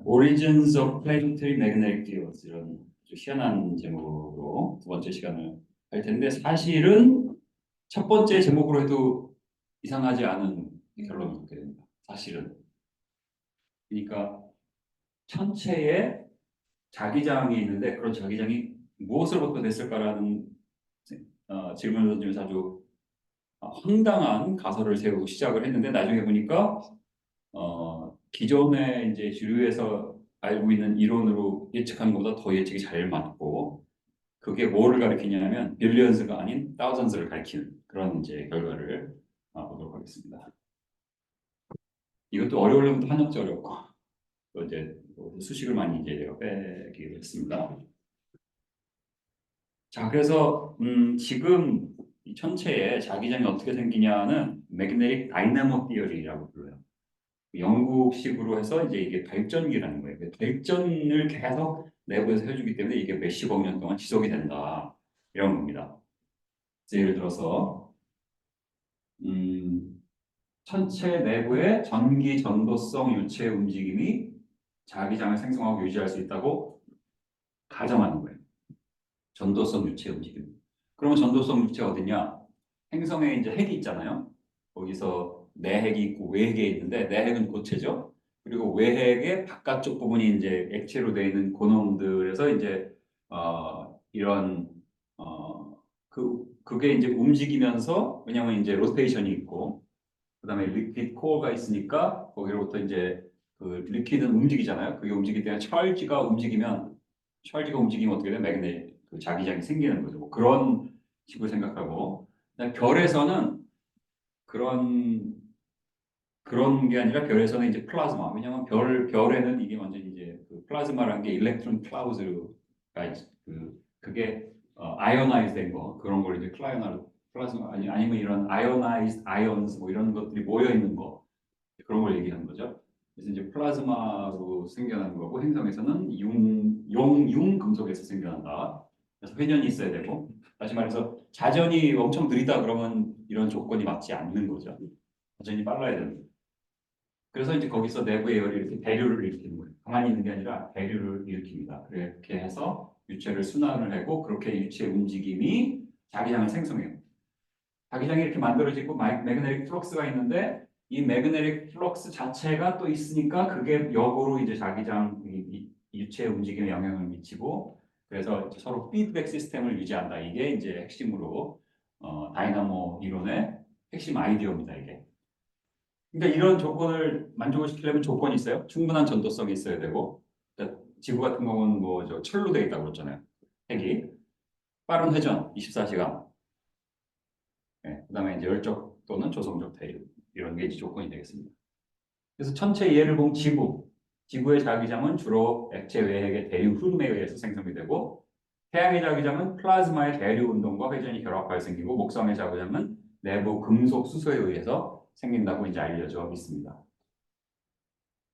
Origins of Planetary Magnetic Fields 이런 아주 희한한 제목으로 두 번째 시간을 할 텐데 사실은 첫 번째 제목으로 해도 이상하지 않은 결론을 얻게 됩니다. 사실은 그러니까 천체에 자기장이 있는데 그런 자기장이 무엇으로부터 됐을까라는 질문을 던지면서 아주 황당한 가설을 세우고 시작을 했는데 나중에 보니까 기존에 이제 주류에서 알고 있는 이론으로 예측하는 것보다 더 예측이 잘 맞고 그게 뭐를 가리키냐면 빌리언스가 아닌 thousands를 가리키는 그런 이제 결과를 보도록 하겠습니다. 이것도 어려우려면 또 한역지 어렵고 또 이제 수식을 많이 이제 제가 빼기로 했습니다. 자, 그래서 지금 이 천체의 자기장이 어떻게 생기냐는 매그네틱 다이나모 티어리라고 불러요. 영국식으로 해서 이제 이게 발전기라는 거예요. 발전을 계속 내부에서 해주기 때문에 이게 몇십억 년 동안 지속이 된다. 이런 겁니다. 예를 들어서 천체 내부의 전기 전도성 유체 움직임이 자기장을 생성하고 유지할 수 있다고 가정하는 거예요. 전도성 유체 움직임. 그러면 전도성 유체 어디냐? 행성에 이제 핵이 있잖아요. 거기서 내핵이 있고 외핵이 있는데 내핵은 고체죠. 그리고 외핵의 바깥쪽 부분이 이제 액체로 되어 있는 고놈들에서 이제 이런 그게 이제 움직이면서 왜냐하면 이제 로테이션이 있고 그다음에 리퀴드 코어가 있으니까 거기로부터 이제 그 리퀴드는 움직이잖아요. 그게 움직일 때는 찰지가 움직이면 어떻게 돼? 매그네 그 자기장이 생기는 거죠. 뭐 그런 식으로 생각하고 그다음에 별에서는 그런 게 아니라 별에서는 이제 플라즈마. 왜냐하면 별에는 이게 완전 이제 그 플라즈마라는 게 일렉트론 클라우드가 그게 아이오나이즈 된 거. 그런 걸 이제 플라즈마 아니면 이런 아이오나이즈 아이언스 뭐 이런 것들이 모여 있는 거. 그런 걸 얘기하는 거죠. 그래서 이제 플라즈마로 생겨나는 거고 행성에서는 융 금속에서 생겨난다. 그래서 회전이 있어야 되고 다시 말해서 자전이 엄청 느리다 그러면 이런 조건이 맞지 않는 거죠. 자전이 빨라야 됩니다. 그래서 이제 거기서 내부의 열이 이렇게 대류를 일으키는 거예요. 가만히 있는 게 아니라 대류를 일으킵니다. 그렇게 해서 유체를 순환을 하고 그렇게 유체 움직임이 자기장을 생성해요. 자기장이 이렇게 만들어지고 매그네틱 플럭스가 있는데 이 매그네틱 플럭스 자체가 또 있으니까 그게 역으로 이제 자기장 유체 움직임에 영향을 미치고 그래서 이제 서로 피드백 시스템을 유지한다. 이게 이제 핵심으로 다이나모 이론의 핵심 아이디어입니다. 이게. 그러니까 이런 조건을 만족을 시키려면 조건이 있어요. 충분한 전도성이 있어야 되고 그러니까 지구 같은 경우는 뭐 저 철로 되어 있다고 그랬잖아요. 핵이 빠른 회전 24시간. 네, 그다음에 이제 열적 또는 조성적 대류 이런 게 이제 조건이 되겠습니다. 그래서 천체 예를 보면 지구의 자기장은 주로 액체 외핵의 대류 흐름에 의해서 생성이 되고 태양의 자기장은 플라즈마의 대류 운동과 회전이 결합하여 생기고 목성의 자기장은 내부 금속 수소에 의해서 생긴다고 이제 알려져 있습니다.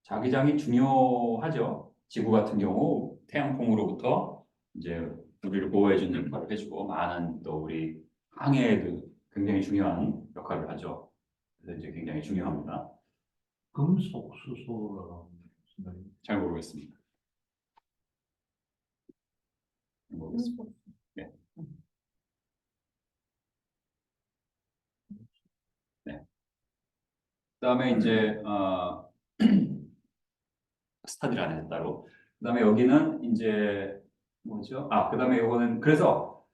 자기장이 중요하죠. 지구 같은 경우 태양풍으로부터 이제 우리를 보호해주는 역할을 해주고 많은 또 우리 항해에도 굉장히 중요한 역할을 하죠. 그래서 이제 굉장히 중요합니다. 금속 수소라고 생각이 잘 모르겠습니다. 모르겠습니다. 네. 네. 그다음에 이제 스타디를 안 해서 따로. 그다음에 여기는 이제 뭐죠? 그다음에 이거는 그래서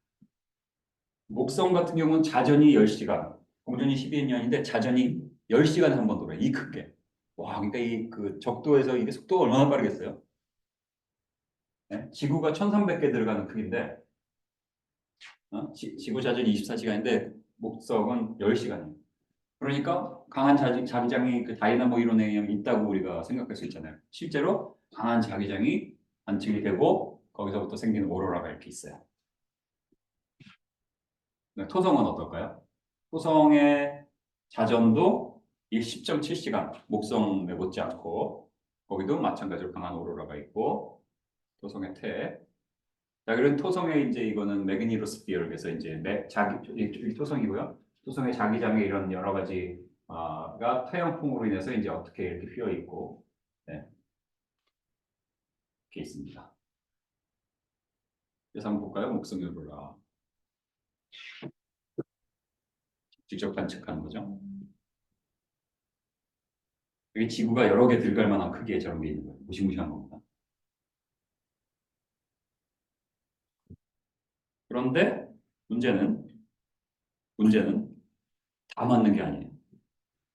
목성 같은 경우는 자전이 10시간, 공전이 12년인데 자전이 10시간에 한 번 돌아요. 이 크게. 와, 그러니까 이 그 적도에서 이게 속도가 얼마나 빠르겠어요? 네? 지구가 1300개 들어가는 크기인데 지구 자전이 24시간인데 목성은 10시간이에요. 그러니까 강한 자기장이 그 다이나모 이론에 의하면 있다고 우리가 생각할 수 있잖아요. 실제로 강한 자기장이 관측이 되고 거기서부터 생기는 오로라가 이렇게 있어요. 토성은 어떨까요? 토성의 자전도 10.7시간 목성에 못지않고 거기도 마찬가지로 강한 오로라가 있고 토성의 태. 자, 그런 토성의 이제 이거는 매그니로스피어 그래서 이제 이 토성이고요. 토성의 자기장에 이런 여러 가지 가 태양풍으로 인해서 이제 어떻게 이렇게 휘어 있고 네. 이렇게 있습니다. 그래서 한번 볼까요? 목성열보라 직접 관측하는 거죠. 여기 지구가 여러 개 들어갈 만한 크기에 저런 게 있는 거예요. 무시무시한 겁니다. 그런데 문제는 다 맞는 게 아니에요.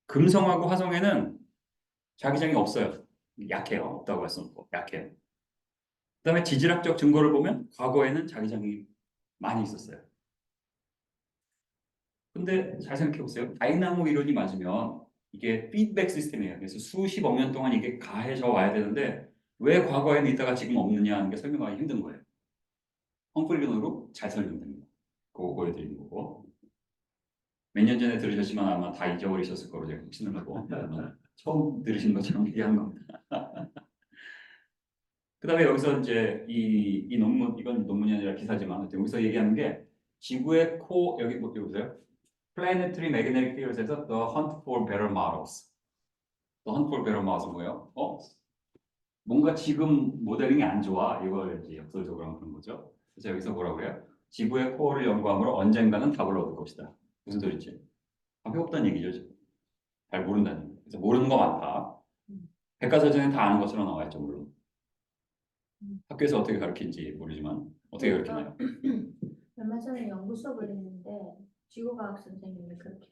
금성하고 화성에는 자기장이 없어요. 약해요. 없다고 할 수는 없고 약해요. 그다음에 지질학적 증거를 보면 과거에는 자기장이 많이 있었어요. 근데 잘 생각해 보세요. 다이나모 이론이 맞으면 이게 피드백 시스템이에요. 그래서 수십억 년 동안 이게 가해져 와야 되는데 왜 과거에는 있다가 지금 없느냐 하는 게 설명하기 힘든 거예요. 험프리 이론으로 잘 설명됩니다. 그거 보여드리는 거고. 몇 년 전에 들으셨지만 아마 다 잊어버리셨을 거로 제가 확신을 하고 처음 들으신 것처럼 얘기하는 겁니다. 그 다음에 여기서 이제 이 논문, 이건 논문이 아니라 기사지만 여기서 얘기하는 게 지구의 여기 보세요. Planetary Magnetic Field에서 The Hunt for Better Models. The Hunt for Better Models 뭐예요? 뭔가 지금 모델링이 안 좋아. 이걸 이제 역설적으로 하는 그런 거죠. 그래서 여기서 뭐라고 그래요? 지구의 코어를 연구함으로 언젠가는 답을 얻을 것이다. 무슨 소리지? 답이 없다는 얘기죠. 지금. 잘 모른다는 얘기. 그래서 모르는 거 많다. 백과사전에 다 아는 것처럼 나와 있죠, 물론. 학교에서 어떻게 가르치는지 모르지만 어떻게 가르치나요? 얼마 전에 연구 수업을 했는데 지구과학 선생님이 그렇게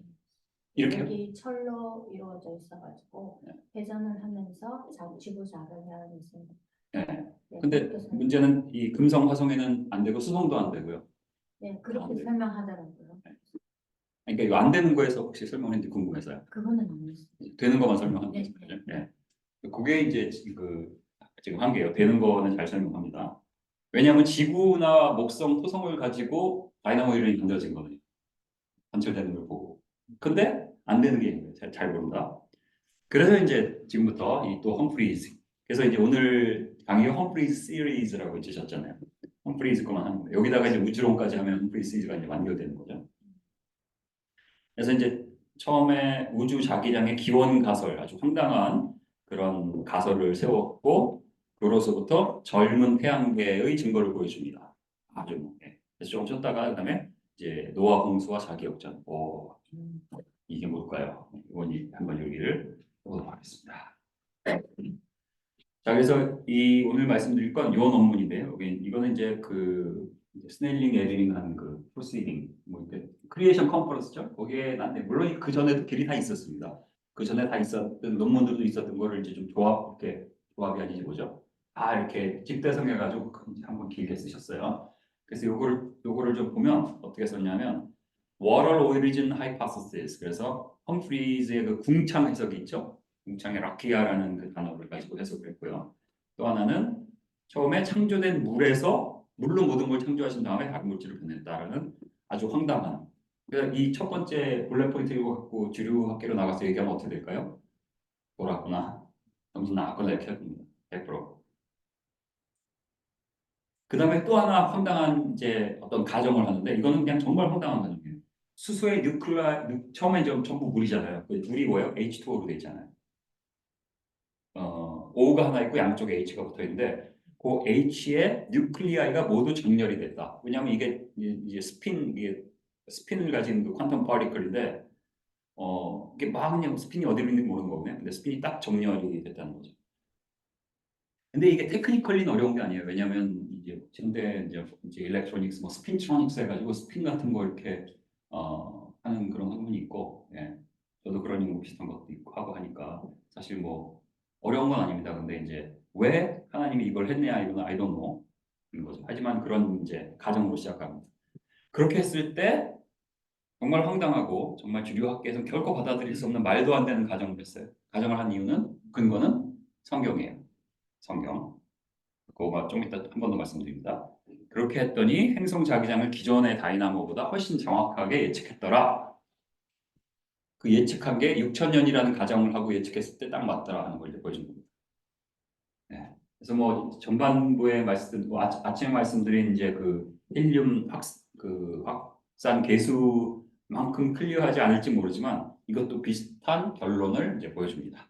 이렇게요? 여기 철로 이루어져 있어가지고 회전을 하면서 지구자를 해야하면서 네. 네, 근데 그렇게 문제는 이 금성, 화성에는 안 되고 수성도 안 되고요. 네, 그렇게 안 돼요. 설명하더라고요. 그러니까 이거 안 되는 거에서 혹시 설명했는지 궁금해서요. 그거는 아니었어요. 되는 것만 설명하는 네, 거죠. 네. 그게 이제 지금 한계예요. 되는 거는 잘 설명합니다. 왜냐하면 지구나 목성, 토성을 가지고 다이나모 이론이 만들어진 거거든요. 관철되는 걸 보고. 근데 안 되는 게 있는 거예요. 잘 모른다. 그래서 이제 지금부터 이 또 험프리즈. 그래서 이제 오늘 강의 험프리즈 시리즈라고 있으셨잖아요. 험프리즈 것만 하는 거예요. 여기다가 이제 우주론까지 하면 험프리즈 시리즈가 이제 완결되는 거죠. 그래서 이제 처음에 우주 자기장의 기원 가설, 아주 황당한 그런 가설을 세웠고, 그로서부터 젊은 태양계의 증거를 보여줍니다. 아주 예. 그래서 좀 쉬었다가 그다음에 이제 노아 홍수와 자기역전. 이게 뭘까요? 이번이 한번 여기를 보도록 하겠습니다. 자, 그래서 이 오늘 말씀드릴 건 요 논문인데요. 이거는 이제 스넬링, 에드링 하는 프로시딩, 뭐 이렇게 크리에이션 컨퍼런스죠. 거기에 난데 물론 그 전에도 길이 다 있었습니다. 그 전에 다 있었던 논문들도 있었던 거를 이제 좀 조합이 아니지 뭐죠? 다 이렇게 집대성해가지고 한번 길게 쓰셨어요. 그래서 요거를 좀 보면 어떻게 썼냐면 Water Origin Hypothesis. 그래서 험프리즈의 그 궁창 해석이 있죠. 궁창의 라키아라는 그 단어를 가지고 해석을 했고요. 또 하나는 처음에 창조된 물로 모든 걸 창조하신 다음에 다른 물질을 보냈다라는 아주 황당한. 그래서 이 첫 번째 볼렛 포인트 이거 갖고 주류 학계로 나가서 얘기하면 어떻게 될까요? 돌았구나. 정신 나갔구나 이렇게 할 겁니다. 100%. 그 다음에 또 하나 황당한 이제 어떤 가정을 하는데 이거는 그냥 정말 황당한 가정이에요. 수소의 처음에 전부 물이잖아요. 그 물이 뭐예요? H2O로 돼 있잖아요. O가 하나 있고 양쪽에 H가 붙어 있는데 그 H의 뉴클리아이가 모두 정렬이 됐다. 왜냐하면 이게 이제 스핀을 가진 그 퀀텀 파티클인데 이게 막 그냥 스핀이 어디로 있는지 모르는 거거든요. 근데 스핀이 딱 정렬이 됐다는 거죠. 근데 이게 테크니컬리는 어려운 게 아니에요. 왜냐하면 이제 현대 이제 일렉트로닉스, 뭐 스핀트로닉스 해가지고 스핀 같은 거 이렇게 하는 그런 학문이 있고, 예. 저도 그런 연구 비슷한 것도 있고 하고 하니까 사실 뭐 어려운 건 아닙니다. 근데 이제 왜 하나님이 이걸 했냐 이건 I don't know 인 거죠. 하지만 그런 이제 가정으로 시작합니다. 그렇게 했을 때 정말 황당하고 정말 주류 학계에서는 결코 받아들일 수 없는 말도 안 되는 가정을 했어요. 가정을 한 이유는 근거는 성경이에요. 성경. 그거가 좀 이따 한 번 더 말씀드립니다. 그렇게 했더니 행성 자기장을 기존의 다이나모보다 훨씬 정확하게 예측했더라. 그 예측한 게 6천년이라는 가정을 하고 예측했을 때 딱 맞더라 하는 걸 이제 보여준 겁니다. 네. 그래서 뭐 전반부에 아침에 말씀드린 이제 그 헬륨 확산 계수만큼 클리어하지 않을지 모르지만 이것도 비슷한 결론을 이제 보여줍니다.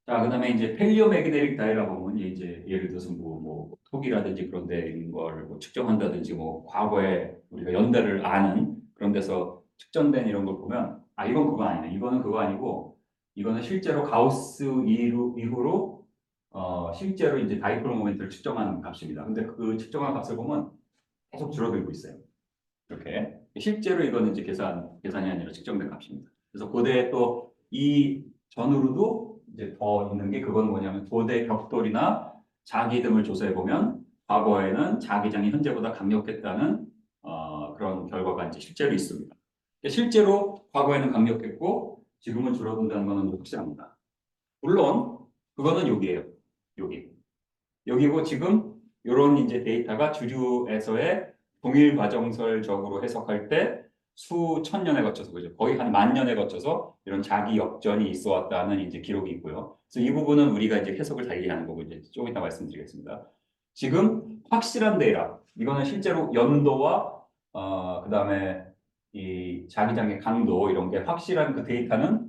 자, 그다음에 이제 펠리오매그네틱 다이라고 보면 이제 예를 들어서 뭐 톡이라든지 그런 데인 걸뭐 측정한다든지 뭐 과거에 우리가 연대를 아는 그런 데서 측정된 이런 걸 보면 아 이건 그거 아니네. 이거는 그거 아니고 이거는 실제로 가우스 이후로 실제로 이제 다이폴 모멘트를 측정하는 값입니다. 근데 그 측정한 값을 보면 계속 줄어들고 있어요. 이렇게 실제로 이거는 이제 계산이 아니라 측정된 값입니다. 그래서 고대 또 이 전후로도 이제 더 있는 게 그건 뭐냐면 고대 벽돌이나 자기 등을 조사해 보면 과거에는 자기장이 현재보다 강력했다는 그런 결과가 이제 실제로 있습니다. 실제로 과거에는 강력했고 지금은 줄어든다는 것은 확실합니다. 물론 그거는 여기예요. 여기. 여기고 지금 이런 이제 데이터가 주류에서의 동일 과정설적으로 해석할 때 수천 년에 거쳐서 그죠 거의 한 만 년에 거쳐서 이런 자기 역전이 있어 왔다는 이제 기록이 있고요. 그래서 이 부분은 우리가 이제 해석을 달리 하는 거고 이제 조금 이따 말씀드리겠습니다. 지금 확실한 데이터 이거는 실제로 연도와 그다음에 이 자기장의 강도 이런 게 확실한 그 데이터는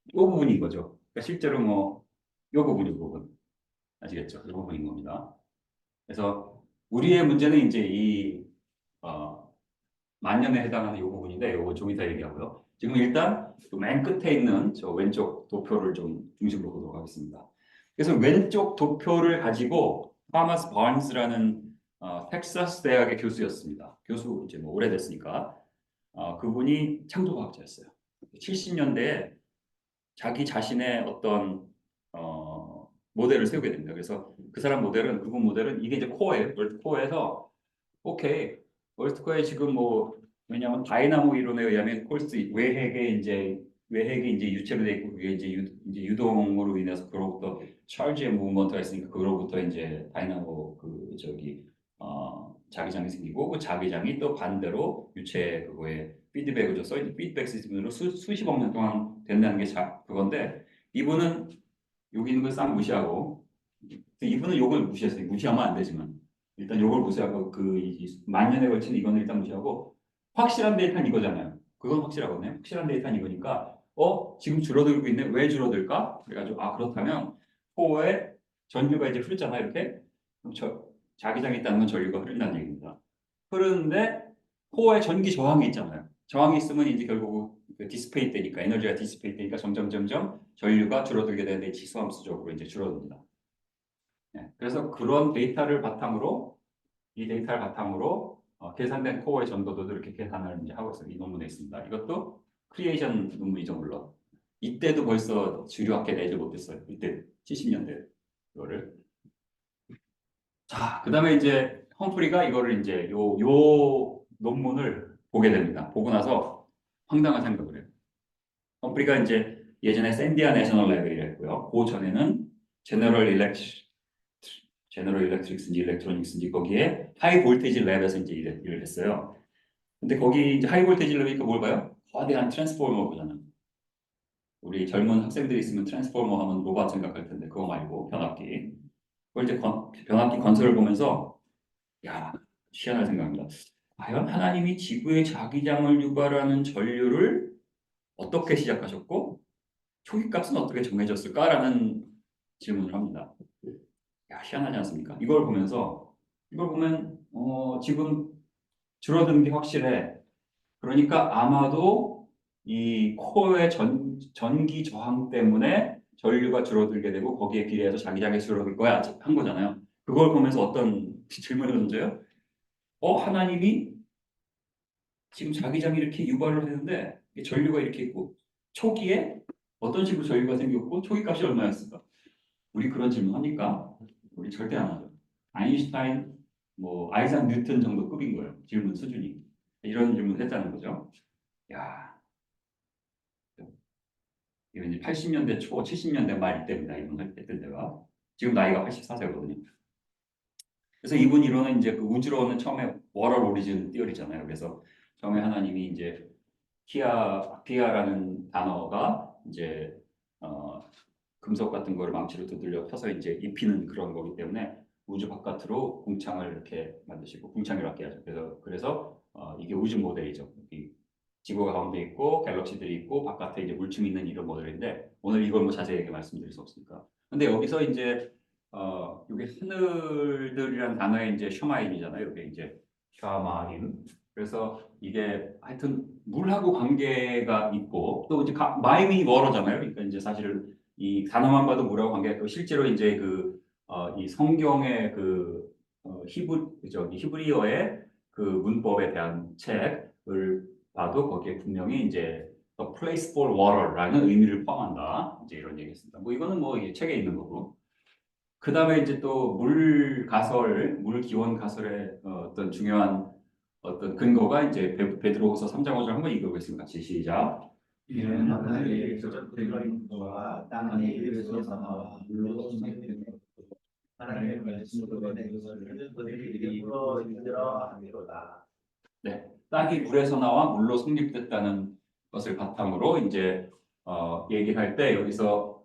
이 부분인 거죠. 그러니까 실제로 뭐 이 부분 이 부분 아시겠죠? 이 부분인 겁니다. 그래서 우리의 문제는 이제 이 만년에 해당하는 이 부분인데 이거 좀 이따 얘기하고요. 지금 일단 그맨 끝에 있는 저 왼쪽 도표를 좀 중심으로 보도록 하겠습니다. 그래서 왼쪽 도표를 가지고 타마스 바운스라는 텍사스 대학의 교수였습니다. 교수 이제 뭐 오래됐으니까 그분이 창조과학자였어요. 70년대에 자기 자신의 어떤 모델을 세우게 됩니다. 그래서 그 사람 모델은 그분 모델은 이게 이제 코어예요. 월드 코어에서 오케이 월드 코어에 지금 뭐 왜냐하면 다이나모 이론에 의하면 콜스 외핵이 이제 유체로 돼 있고 그게 이제 유동으로 인해서 그로부터 찰지의 무브먼트가 있으니까 그로부터 이제 다이나모 그 저기 자기장이 생기고 그 자기장이 또 반대로 유체 그거에 피드백을 줘서 이제 피드백 시스템으로 수십억 년 동안 된다는 게 그건데 이분은 여기 있는 걸 싹 무시하고 이분은 요걸 무시했어요. 무시하면 안 되지만 일단 요걸 무시하고 만년에 걸친 이거는 일단 무시하고 확실한 데이터는 이거잖아요. 그건 확실하거든요. 확실한 데이터는 이거니까 지금 줄어들고 있네. 왜 줄어들까? 그래가지고 그렇다면 코어에 전류가 이제 흐르잖아요. 이렇게 그럼 자기장이 있다는 건 전류가 흐른다는 얘기입니다. 흐르는데 코어에 전기 저항이 있잖아요. 저항이 있으면 이제 결국 그 디스페이트 되니까 에너지가 디스페이트 되니까 점점 전류가 줄어들게 되는데 지수함수적으로 이제 줄어듭니다. 네, 그래서 그런 데이터를 바탕으로 이 데이터를 바탕으로 계산된 코어의 전도도 이렇게 계산을 이제 하고 있어요. 이 논문에 있습니다. 이것도 크리에이션 논문이죠 물론. 이때도 벌써 주류학회 내지 못했어요. 이때 70년대 이거를. 자, 그다음에 이제 험프리가 이거를 이제 요 논문을 보게 됩니다. 보고 나서 황당한 생각을 해요. 험프리가 이제 예전에 샌디아 내셔널 라이브러리를 했고요. 그 전에는 제너럴 일렉트릭스인지 일렉트로닉스인지 거기에 하이 볼테이지 랩에서 이제 일을 했어요. 근데 거기 이제 하이 볼테이지 랩이니까 뭘 봐요? 거대한 트랜스포머 보잖아요. 우리 젊은 학생들이 있으면 트랜스포머 하면 로봇 생각할 텐데 그거 말고 변압기. 그걸 이제 변압기 건설을 보면서 야, 희한한 생각입니다. 과연 하나님이 지구의 자기장을 유발하는 전류를 어떻게 시작하셨고 초기값은 어떻게 정해졌을까라는 질문을 합니다. 야, 희한하지 않습니까? 이걸 보면 지금 줄어드는 게 확실해. 그러니까 아마도 이 코어의 전기 저항 때문에 전류가 줄어들게 되고 거기에 비례해서 자기장이 줄어들 거야 한 거잖아요. 그걸 보면서 어떤 질문을 던져요? 하나님이 지금 자기장이 이렇게 유발을 했는데 전류가 이렇게 있고 초기에 어떤 식으로 전류가 생겼고 초기 값이 얼마였을까? 우리 그런 질문 합니까? 우리 절대 안 하죠. 아인슈타인, 뭐 아이작 뉴턴 정도 급인 거예요. 질문 수준이. 이런 질문을 했다는 거죠. 야, 이거 이제 80년대 초, 70년대 말 이때입니다. 이분 했던 때가. 지금 나이가 84세거든요. 그래서 이분 이론은 이제 그 우주론은 처음에 워럴 오리진 띠어리잖아요. 그래서 처음에 하나님이 이제 피아라는 단어가 이제 금속 같은 거를 망치로 두들려 펴서 이제 입히는 그런 거기 때문에 우주 바깥으로 궁창을 이렇게 만드시고 궁창을 갖게 하죠. 그래서 이게 우주 모델이죠. 지구가 가운데 있고 갤럭시들이 있고 바깥에 이제 물층이 있는 이런 모델인데 오늘 이걸 뭐 자세하게 말씀드릴 수 없으니까 근데 여기서 이제 이게 하늘들이라는 단어에 이제 셔마인이잖아요. 이게 이제 샤마인. 그래서 이게 하여튼 물하고 관계가 있고 또 이제 마임이 워러잖아요. 그러니까 이제 사실은 이 단어만 봐도 물하고 관계가 있고 실제로 이제 이 성경의 히브리어의 그 문법에 대한 책을 봐도 거기에 분명히 이제 A place for water라는 의미를 포함한다. 이제 이런 얘기했습니다. 뭐 이거는 뭐 이 책에 있는 거고. 그 다음에 이제 또 물 가설, 물 기원 가설의 어떤 중요한 어떤 근거가 이제 베드로후서 3장 5절 한번 읽어보겠습니다. 같이 시작. 이는 하나님의 기적들과 인도와 땅 안에 입에서 나와 물로 성립된 것 하나님의 말씀으로 된 것을 그들이 입으로 믿으라 하미로다. 네, 땅이 물에서 나와 물로 성립됐다는 것을 바탕으로 이제 얘기할 때 여기서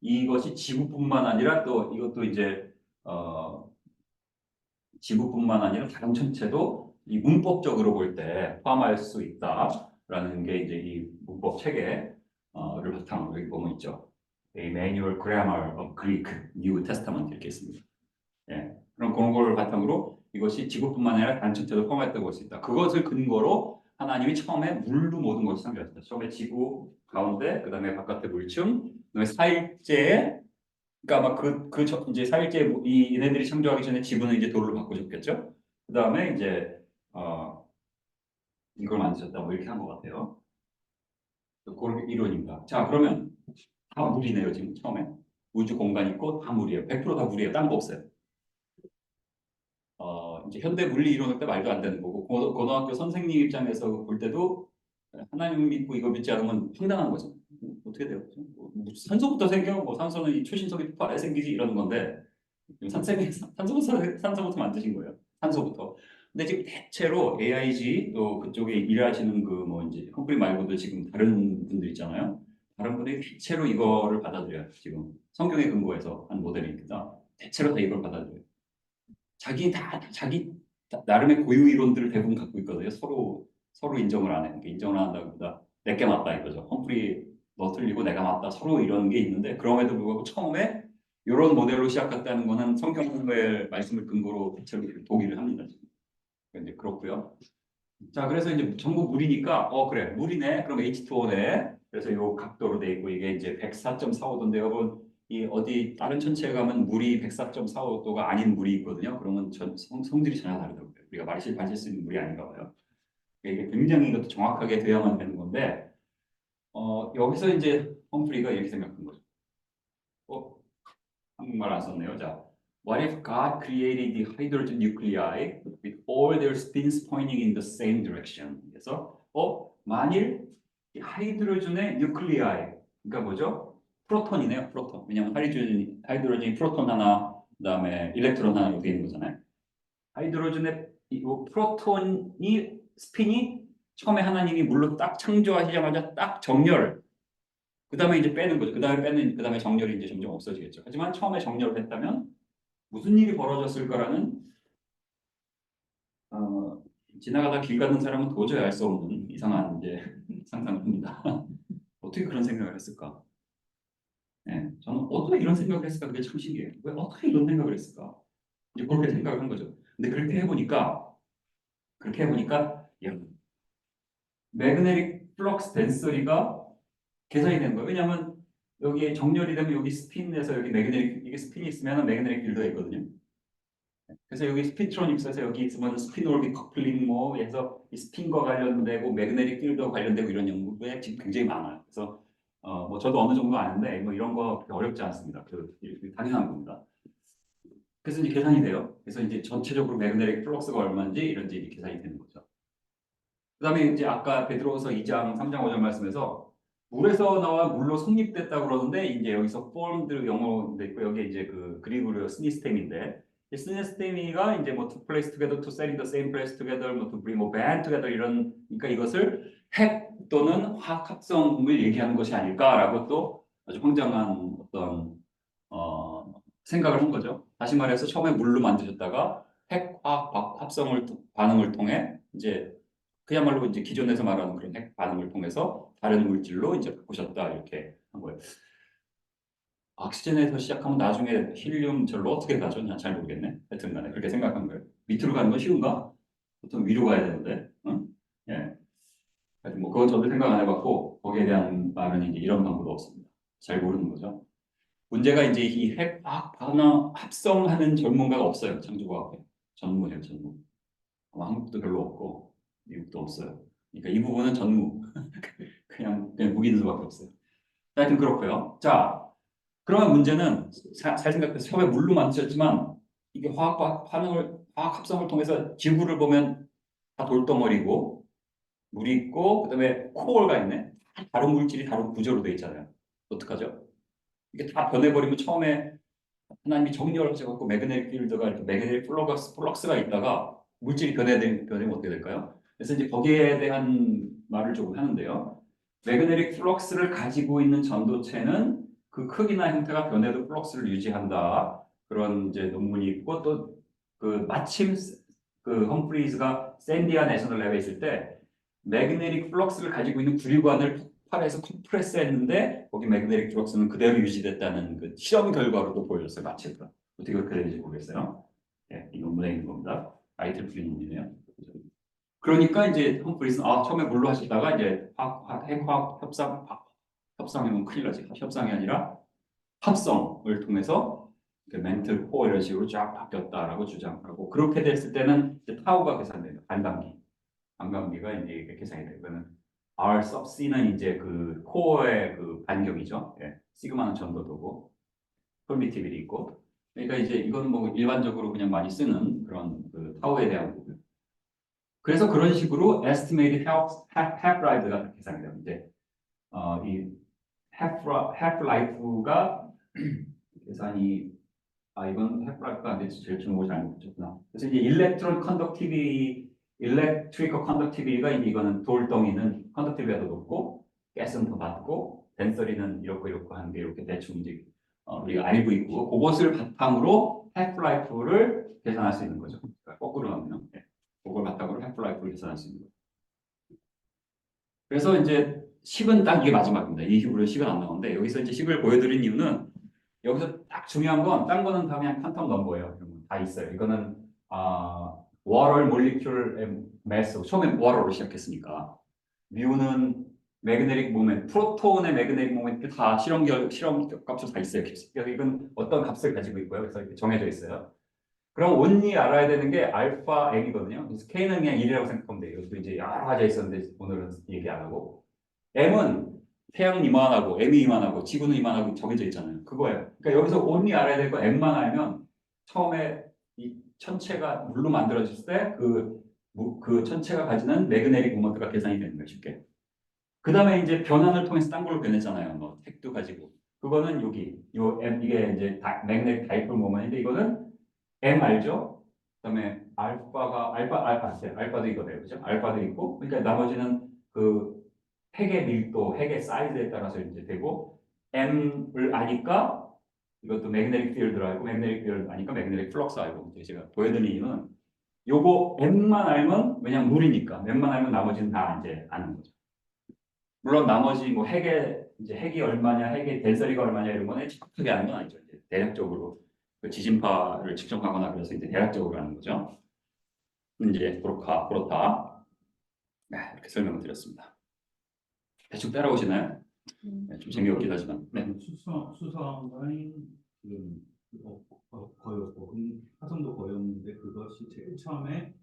이것이 지구뿐만 아니라 또 이것도 이제 지구뿐만 아니라 다른 천체도 이 문법적으로 볼 때 포함할 수 있다라는 게 이제 이 문법 체계를 바탕으로 여기 보면 있죠. A Manual Grammar of Greek New Testament 이렇게 있습니다. 예, 그럼 그런 걸 바탕으로 이것이 지구뿐만 아니라 다른 천체도 포함했다고 볼 수 있다. 그것을 근거로 하나님이 처음에 물로 모든 것을 창조했다. 처음에 지구 가운데, 그 다음에 바깥의 물층, 그다음에 사일제에 그러니까 아마 이제 사일제 얘네들이 창조하기 전에 지구는 이제 돌로 바꾸셨겠죠. 그 다음에 이제 이걸 만드셨다 뭐 이렇게 한 것 같아요. 그런 이론입니다. 자 그러면 다 물이네요 지금 처음에 우주 공간 있고 다 물이에요. 100%다 물이에요. 딴 거 없어요. 이제 현대 물리 이론을 때 말도 안 되는 거고 고등학교 선생님 입장에서 볼 때도 하나님 믿고 이거 믿지 않으면 황당한 거죠. 어떻게 돼요? 뭐 산소부터 생겨? 뭐 산소는 이 초신속이 폭발해 생기지 이러는 건데 산소부터 만드신 거예요. 산소부터. 근데 지금 대체로 AIG 또 그쪽에 일하시는 그 뭐 이제 컴프리 말고도 지금 다른 분들 있잖아요. 다른 분들이 대체로 이거를 받아들여요. 지금 성경에 근거해서 한 모델이니까 대체로 다 이걸 받아들여요. 자기 나름의 고유 이론들을 대부분 갖고 있거든요. 서로 인정을 안 해. 그러니까 인정을 안 한다기보다 내게 맞다 이거죠. 험프리 너 틀리고 내가 맞다. 서로 이런 게 있는데 그럼에도 불구하고 처음에 이런 모델로 시작했다는 거는 성경의 말씀을 근거로 대체로 동의를 합니다. 지금. 이제 그렇고요. 자, 그래서 이제 전부 물이니까 그래 물이네. 그럼 H2O네. 그래서 요 각도로 돼 있고 이게 이제 104.45도인데 여러분 이 어디 다른 천체에 가면 물이 104.45도가 아닌 물이 있거든요. 그러면 성질이 전혀 다르다고요. 우리가 마실 수 있는 물이 아닌가 봐요. 이게 굉장히 이것도 정확하게 돼야만 되는 건데 여기서 이제 험프리가 이렇게 생각한 거죠. 한국말 안 썼네요. 자, what if God created the hydrogen nuclei with all their spins pointing in the same direction? 그래서 만일 이 하이드로전의 뉴클리아이 그러니까 뭐죠? 프로톤이네요. 프로톤. 왜냐하면 하이드로전이 프로톤 하나, 그다음에 일렉트론 하나 이렇게 있는 거잖아요. 하이드로전의 이 프로톤이 스핀이 처음에 하나님이 물로 딱 창조하시자마자 딱 정렬. 그 다음에 이제 빼는 거죠. 그 다음에 정렬이 이제 점점 없어지겠죠. 하지만 처음에 정렬을 했다면 무슨 일이 벌어졌을까라는 지나가다 길 가는 사람은 도저히 알 수 없는 이상한 이제 상상을 합니다. 어떻게 그런 생각을 했을까? 네, 저는 어떻게 이런 생각을 했을까? 그게 참 신기해요. 왜 어떻게 이런 생각을 했을까? 이제 그렇게 생각을 한 거죠. 근데 그렇게 해보니까 야, 매그네틱 플럭스 덴서리가 계산이 되는 거예요. 왜냐하면 여기에 정렬이 되면 여기 스핀에서 여기 매그네틱 이게 스핀이 있으면 매그네틱 필드가 있거든요. 그래서 여기 스피트로닉스에서 여기 있으면 스핀 오르빅 커플링 뭐 해서 이 스핀과 관련되고 매그네틱 필드와 관련되고 이런 연구가 지금 굉장히 많아요. 그래서 뭐 저도 어느 정도 아는데 뭐 이런 거 어렵지 않습니다. 당연한 겁니다. 그래서 이제 계산이 돼요. 그래서 이제 전체적으로 매그네틱 플럭스가 얼마인지 이런지 이제 계산이 되는 거죠. 그다음에 이제 아까 베드로후서 2장 3장 5절 말씀에서 물에서 나와 물로 성립됐다 그러는데 이제 여기서 formed 영어도 있고 여기 이제 그 그리그로 스니스템인데 이 스니스템이가 이제 뭐 to place together, to set in the same place together, 뭐 to bring a band together 이런 그러니까 이것을 핵 또는 화학 합성을 얘기하는 것이 아닐까라고 또 아주 황당한 어떤 생각을 한 거죠. 다시 말해서 처음에 물로 만드셨다가 핵 화학 합성을 반응을 통해 이제 그야말로 이제 기존에서 말하는 그런 핵 반응을 통해서 다른 물질로 이제 바꾸셨다 이렇게 한 거예요. 억시전에서 시작하면 나중에 힐륨 절로 어떻게 가죠? 난 잘 모르겠네. 하여튼 간에 그렇게 생각한 거예요. 밑으로 가는 건 쉬운가? 보통 위로 가야 되는데. 응? 예. 하여튼 뭐 그건 저도 생각 안 해봤고 거기에 대한 말은 이제 이런 방법도 없습니다. 잘 모르는 거죠. 문제가 이제 이 핵과학 반응 합성하는 전문가가 없어요. 창조과학에. 전무예요, 전무. 아마 한국도 별로 없고 미국도 없어요. 그러니까 이 부분은 전무. 그냥 무기는 수밖에 없어요. 하여튼 그렇고요. 자, 그러면 문제는 잘 생각해서 처음에 물로 만드셨지만 이게 화학 합성을 통해서 지구를 보면 다 돌덩어리고 물이 있고 그다음에 코어가 있네. 다른 물질이 다른 구조로 되어 있잖아요. 어떡하죠? 이게 다 변해버리면 처음에 하나님이 정렬을 하셔갖고 매그네틱 필드가 이렇게 매그네틱 플럭스가 있다가 물질이 변하면 어떻게 될까요? 그래서 이제 거기에 대한 말을 조금 하는데요. 매그네틱 플럭스를 가지고 있는 전도체는 그 크기나 형태가 변해도 플럭스를 유지한다. 그런 이제 논문이 있고 또 그 마침 그 험프리즈가 샌디아 내셔널 랩에 있을 때 매그네틱 플럭스를 가지고 있는 구리관을 폭발해서 컴프레스했는데 거기 매그네틱 플럭스는 그대로 유지됐다는 그 실험 결과로도 보여줬어요. 마침 어떻게 그렇게 되는지 모르겠어요. 예, 이 논문에 있는 겁니다. IEEE 논문이네요. 그러니까 이제 험프리스는 처음에 물로 하시다가 이제 핵화학 협상이면 큰일 나지. 협상이 아니라 합성을 통해서 멘틀 코어 이런 식으로 쫙 바뀌었다라고 주장하고 그렇게 됐을 때는 이제 타우가 계산돼요. 반감기가 이제 이게 계산이 돼요. 그러면 R sub C는 이제 그 코어의 그 반경이죠. 예. 시그마는 전도도고 퍼미티빌이 있고. 그러니까 이제 이건 뭐 일반적으로 그냥 많이 쓰는 그런 그 타우에 대한 부분. 그래서 그런 식으로 estimated half-life가 계산이 돼요. 이제 이 half-life가 계산이 이건 half-life가 안 됐지. 제일 중요한 걸 잘못 붙였구나. 그래서 이제 electrical conductivity가 이제 이거는 돌덩이는 conductivity가 더 높고 가스는 더 낮고 덴서리는 이렇고 하는 게 이렇게 대충 이제 우리가 알고 있고 그것을 바탕으로 half-life를 계산할 수 있는 거죠. 그러니까 거꾸로 하면 그걸 바탕으로 half-life를 계산할 수 있는 거죠. 그래서 이제 식은 딱 이게 마지막입니다. 이 이후로 식은 안 나오는데 여기서 이제 식을 보여드린 이유는 여기서 딱 중요한 건 딴 거는 다 그냥 퀀텀 넘버예요. 다 있어요. 이거는 water molecule mass 처음에 water로 시작했으니까 뮤는 매그네틱 모멘트, 프로톤의 매그네틱 모멘트 다 실험 값으로 다 있어요. 이건 어떤 값을 가지고 있고요. 그래서 이렇게 정해져 있어요. 그럼 온리 알아야 되는 게 알파 m이거든요. 그래서 k는 그냥 1이라고 생각하면 돼요. 이것도 이제 여러 가지 있었는데 오늘은 얘기 안 하고 m은 태양은 이만하고 m이 이만하고 지구는 이만하고 정해져 있잖아요. 그거예요. 그러니까 여기서 온리 알아야 될 거 m만 알면 처음에 이 천체가 물로 만들어졌을 때 그 천체가 가지는 매그네틱 모먼트가 계산이 되는 거예요. 쉽게. 그 다음에 이제 변환을 통해서 딴 걸로 변했잖아요. 뭐 택도 가지고. 그거는 요 m 이게 이제 매그네틱 다이폴 모먼트인데 이거는 M 알죠? 그다음에 알파도 이거네요. 그죠? 알파도 있고 그러니까 나머지는 그 핵의 밀도, 핵의 사이즈에 따라서 이제 되고 M을 아니까 이것도 매그네틱 필드를 알고 매그네틱 필드 아니까 매그네틱 플럭스 알고 이제 제가 보여드린 이유는 요거 M만 알면 왜냐면 물이니까 M만 알면 나머지는 다 이제 아는 거죠. 물론 나머지 뭐 핵이 얼마냐, 핵의 덴서리가 얼마냐 이런 거는 정확하게 아는 건 아니죠. 이제 대략적으로 그 지진파를 측정하거나 그래서 이제 대략적으로 하는 거죠. 이제 그렇다. 네, 이렇게 설명을 드렸습니다. 대충 따라오시나요? 네, 좀 재미없긴 하지만. 네. 수성은 거의 없고 화성도 거의 없는데 그것이 제일 처음에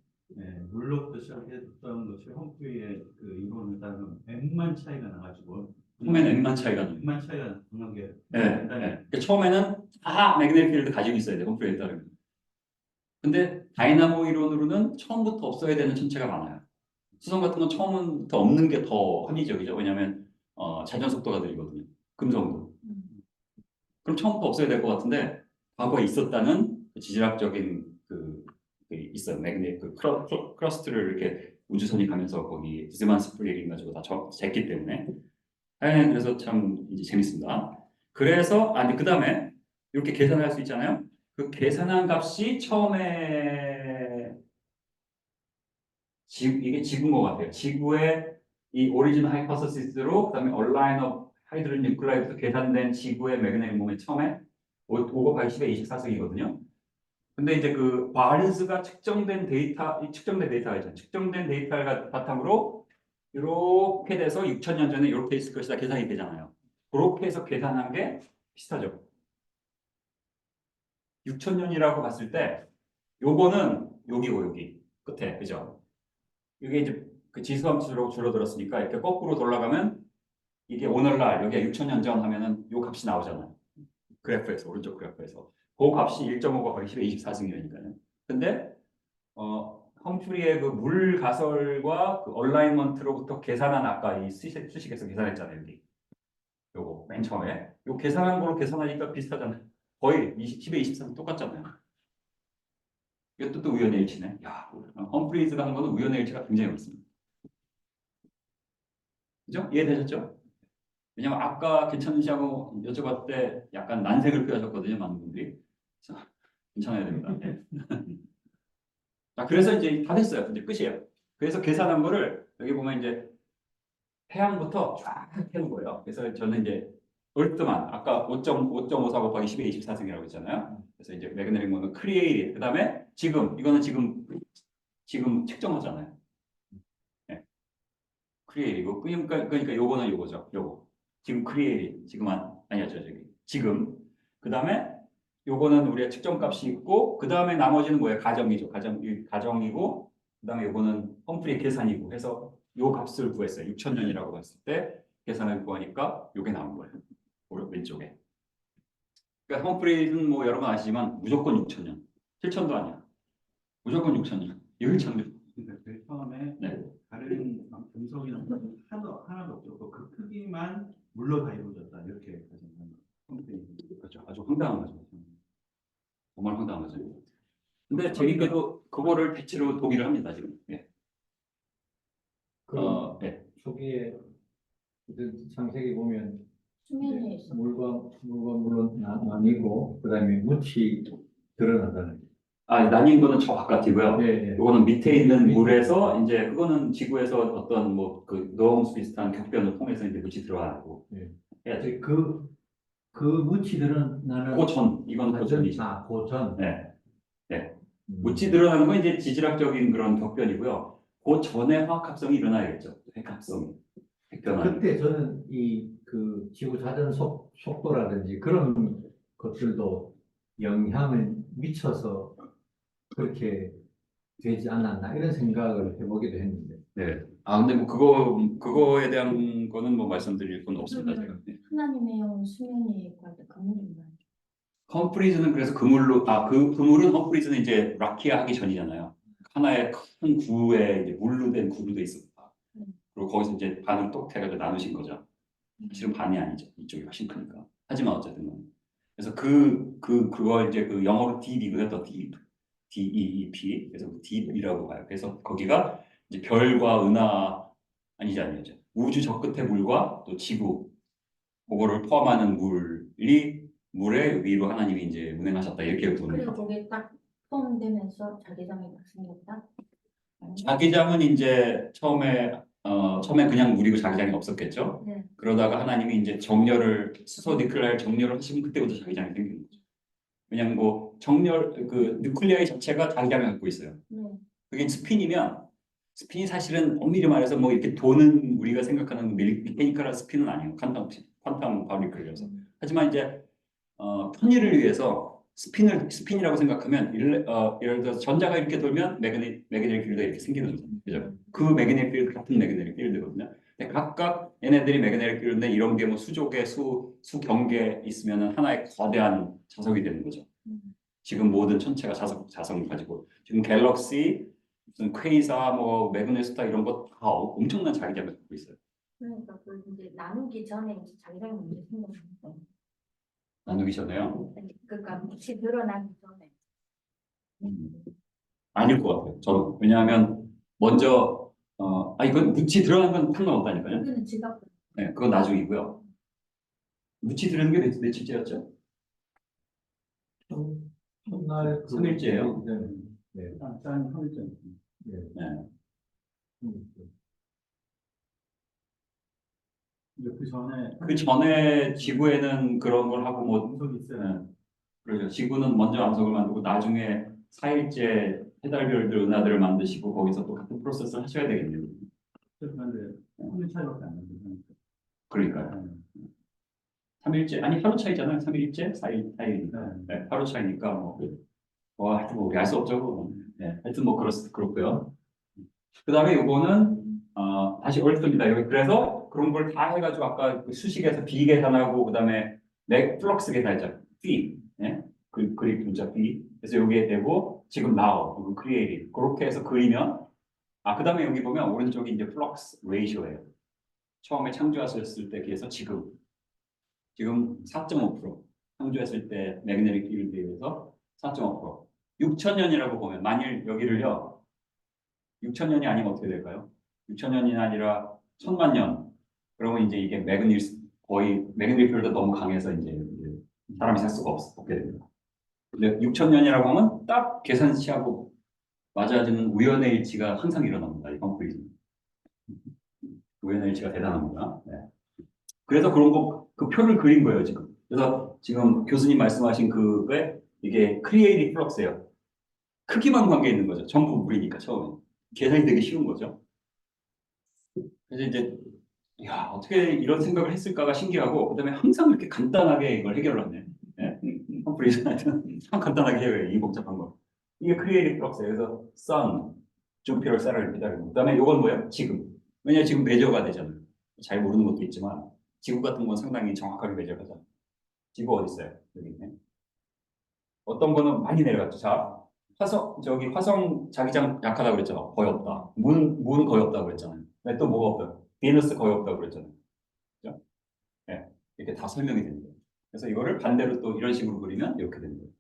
물로부터 시작했던 것이 험프리의 그 이론에 따르면 M만 차이가 나가지고 처음에는 M만 차이가 나요. M만 차이가 나는 게 네. 그러니까 처음에는 다 매그네틱 필드 가지고 있어야 돼요. 험프리에 따르면. 근데 다이나모 이론으로는 처음부터 없어야 되는 천체가 많아요. 수성 같은 건 처음부터 없는 게 더 합리적이죠. 왜냐하면 자전 속도가 느리거든요. 금성도. 그럼 처음부터 없어야 될 것 같은데 과거에 있었다는 그 지질학적인 그 있어요. 매그네틱 크러스트를 이렇게 우주선이 가면서 거기 디스만스 프리링 가지고 다 쟀기 때문에. 그래서 참 이제 재밌습니다. 그래서 근데 그 다음에 이렇게 계산할 수 있잖아요. 그 계산한 값이 처음에 이게 지구인 것 같아요. 지구의 이 오리진 하이퍼서시스로 그다음에 얼라인 업 하이드로겐 뉴클라이드에서 계산된 지구의 매그네틱 모멘트 처음에 5곱 80에 24승이거든요. 근데 이제 그 바르즈가 측정된 데이터가 있잖아요. 측정된 데이터를 바탕으로 이렇게 돼서 6,000년 전에 이렇게 있을 것이다 계산이 되잖아요. 그렇게 해서 계산한 게 비슷하죠. 6,000년이라고 봤을 때 요거는 여기고 여기 끝에 그죠? 이게 이제 그 지수함수로 줄어들었으니까 이렇게 거꾸로 돌아가면 이게 오늘날 여기가 6,000년 전 하면은 요 값이 나오잖아요. 그래프에서 오른쪽 그래프에서 그 값이 1.5가 거의 10에 24승이니까요. 근데 험프리의 그 물 가설과 그 얼라이먼트로부터 계산한 아까 이 수식에서 계산했잖아요. 여기 요거 맨 처음에 요 계산한 거로 계산하니까 비슷하잖아요. 거의 10에 23 똑같잖아요. 이것도 또 우연의 일치네. 야, 험프리즈가 하는 거는 우연의 일치가 굉장히 많습니다. 그죠? 이해되셨죠? 왜냐면 아까 괜찮으시 하고 여쭤봤을 때 약간 난색을 표하셨거든요. 많은 분들이. 자, 괜찮아야 됩니다. 네. 자, 그래서 이제 다 됐어요. 이제 끝이에요. 그래서 계산한 거를 여기 보면 이제 태양부터 쫙 해놓은 거예요. 그래서 저는 이제 얼뜨만 아까 5.54 곱하기 10의 24승이라고 했잖아요. 그래서 이제 매그네틱 모는 크리에이티 그다음에 지금 이거는 지금 측정하잖아요. 네. 크리에이티고 그러니까 요거는 요거죠. 요거 지금 크리에이티 아니야 저기 지금 그다음에 요거는 우리가 측정값이 있고 그다음에 나머지는 뭐예요? 가정이죠. 가정이고 그다음에 요거는 험프리 계산이고 해서 요 값을 구했어요. 6,000년이라고 봤을 때 계산을 구하니까 요게 나온 거예요. 왼쪽에. 그러니까 험프리는 뭐 여러분 아시지만 무조건 6,000년. 7,000도 아니야. 무조건 6,000년. 이걸 참 그러니까 그 처음에 네. 다른 금속이나 하나도 없고 그 크기만 물로 다 이루어졌다 이렇게 가정하는 거. 그렇죠. 아주 황당한 거죠. 정말 황당한 거죠. 근데 재밌게도 그거를 대체로 동의를 합니다 지금. 예. 네. 초기에 그 창세기 보면 수면에 이제 있어. 물과 물론 나뉘고 그다음에 묻이 드러나잖아요. 나뉜 거는 저 바깥이고요. 예, 예. 이거는 밑에 있는 물에서 이제 그거는 지구에서 어떤 뭐 그 노홍수 비슷한 격변을 통해서 이제 물이 들어가고 예. 해야죠. 그 묻이 드러나는 고전 이건 고전이죠. 고전. 네, 네. 음. 물이 드러나는 건 이제 지질학적인 그런 격변이고요. 그 전에 화학합성이 일어나야겠죠. 핵합성이 핵변화. 그때 저는 이 그 지구 자전 속도라든지 그런 것들도 영향을 미쳐서 그렇게 되지 않았나 이런 생각을 해보기도 했는데. 네. 근데 뭐 그거에 대한 거는 뭐 말씀드릴 건 없습니다 제가. 네. 하나님의 영 수면에 관한 그물인가요? 험프리즈는 그래서 그물로 그물은 험프리즈는 이제 라키아 하기 전이잖아요. 하나의 큰 구에 이제 물로 된 구루도 있었다. 그리고 거기서 이제 반을 똑 해가지고 나누신 거죠. 사실은 반이 아니죠. 이쪽이 훨씬 크니까. 하지만 어쨌든 그래서 그거 이제 그 영어로 deep이고요. 더 deep, D-E-E-P. 그래서 deep이라고 봐요. 그래서 거기가 이제 별과 은하 아니죠. 우주 저 끝의 물과 또 지구 그거를 포함하는 물의 위로 하나님이 이제 운행하셨다 이렇게 보는 그리고 거죠. 거기에 딱 포함되면서 자기장이 딱 생겼다? 아니면? 자기장은 이제 처음에 그냥 물이고 자기장이 없었겠죠. 네. 그러다가 하나님이 이제 스소 니클레아의 정렬을 하시면 그때부터 자기장이 생기는 거죠. 왜냐면 뭐 그 뉴클리아의 자체가 자기장을 갖고 있어요. 네. 그게 스핀이 사실은 엄밀히 말해서 뭐 이렇게 도는 우리가 생각하는 메카니컬한 스핀은 아니에요. 퀀텀 파리클이라서. 하지만 이제 편의를 위해서 스핀이라고 생각하면 예를 들어서 전자가 이렇게 돌면 매그네틱 필드가 이렇게 생기는 거죠. 그죠? 그 매그네틱 필드 같은 매그네틱 필드거든요. 근데 각각 얘네들이 매그네틱 필드인데 이런 게 뭐 수족에 수경계 있으면 하나의 거대한 자석이 되는 거죠. 지금 모든 천체가 자석을 가지고 지금 갤럭시 무슨 퀘이사 뭐 매그네스타 이런 거 다 엄청난 자기장을 갖고 있어요. 그러니까 그 이제 나누기 전에 이제 자기장이 먼저 생겼는데. 나누기 전에요. 그러니까 빛이 드러나기 전에. 아닐 것 같아요. 저는 왜냐하면 먼저 이건 묻이 들어간 건 상관없다니까요. 이거는 지각. 네, 그건 나중이고요. 묻이 들어간 게 며칠째였죠? 첫날 3일째예요. 네. 짠 3일째. 네. 네. 그 전에 그 전에 지구에는 그런 걸 하고 뭐 음속이 있어요. 그러죠. 지구는 먼저 암석을 만들고 나중에 4일째 해달별들 은하들을 만드시고 거기서 또 같은 프로세스를 하셔야 되겠네요. 그런데 3일 차이밖에 안 나요. 그러니까요. 3일째 아니 하루 차이잖아요. 3일째 4일 네, 하루 차이니까 하여튼 뭐 우리 알 수 없죠. 그거. 네, 하여튼 뭐 그렇고요. 그다음에 요거는 다시 얼트입니다. 여기 그래서 그런 걸 다 해가지고 아까 그 수식에서 B 계산하고 그다음에 맥 플럭스 계산했죠. B, 예? 그릭 분자 B. 그래서 여기에 대고 지금 now, 그리고 creative 그렇게 해서 그리면 그다음에 여기 보면 오른쪽이 이제 플럭스 레이쇼예요. 처음에 창조하셨을 때 비해서 지금 4.5% 창조했을 때 매그네틱 필드에 비해서 4.5% 6,000년이라고 보면 만일 여기를요 6,000년이 아니면 어떻게 될까요? 6,000년이 아니라 1,000만 년. 그러면 이제 이게 거의 매그네틱 필드가 너무 강해서 이제 사람이 살 수가 없게 됩니다. 근데 6,000년이라고 하면 딱 계산치하고 맞아지는 우연의 일치가 항상 일어납니다. 이 컴플리즘. 우연의 일치가 대단합니다. 네. 그래서 그런 그 표를 그린 거예요, 지금. 그래서 지금 교수님 말씀하신 그게 이게 크리에이티브 플럭스예요. 크기만 관계 있는 거죠. 전부 물이니까 처음에. 계산이 되게 쉬운 거죠. 그래서 이제 어떻게 이런 생각을 했을까가 신기하고 그다음에 항상 이렇게 간단하게 이걸 해결하네. 예? 컴플리션한테는 참 간단하게 해요. 이 복잡한 거. 이게 크리에이티브 플럭스예요. 그래서 sun, 주피터, 쌀을 기다리고 그다음에 이건 뭐예요? 지금. 왜냐 지금 메저가 되잖아요. 잘 모르는 것도 있지만 지구 같은 건 상당히 정확하게 메저하잖아요. 지구 어디 있어요? 여기 있네. 어떤 거는 많이 내려갔죠. 자, 화성 자기장 약하다고 그랬잖아. 거의 없다. 문 거의 없다고 그랬잖아요. 근데 또 뭐가 없어요? 비너스 거의 없다고 그랬잖아요. 그죠? 네, 이렇게 다 설명이 되는 거예요. 그래서 이거를 반대로 또 이런 식으로 그리면 이렇게 되는 거예요.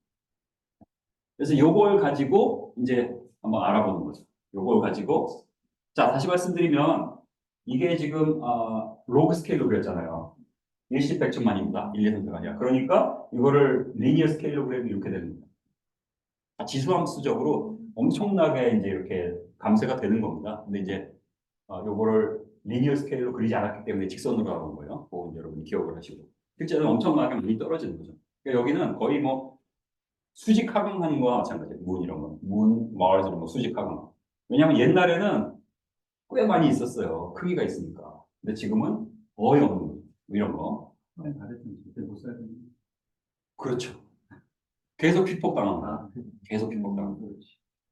그래서 이걸 가지고 이제 한번 알아보는 거죠. 이걸 가지고 자 다시 말씀드리면 이게 지금 로그 스케일로 그렸잖아요. 일십 백천만입니다. 1, 2, 3, 4가 아니라. 그러니까 이거를 리니어 스케일로 그리면 이렇게 되는 거예요. 지수함수적으로 엄청나게 이제 이렇게 감쇄가 되는 겁니다. 근데 이제 요거를 리니어 스케일로 그리지 않았기 때문에 직선으로 하는 거예요. 그거 여러분이 기억을 하시고. 실제로는 엄청나게 많이 떨어지는 거죠. 그러니까 여기는 거의 뭐 수직 하강하는 거와 마찬가지예요. 문 이런 거. 마을스 이런 거 수직 하강. 왜냐하면 옛날에는 꽤 많이 있었어요. 크기가 있으니까. 근데 지금은 거의 없는 거예요. 이런 거. 그렇죠. 계속 피폭당합니다. 계속 피폭당합니다.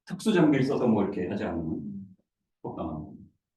특수 장비를 써서 뭐 이렇게 하지 않으면 피폭당합니다.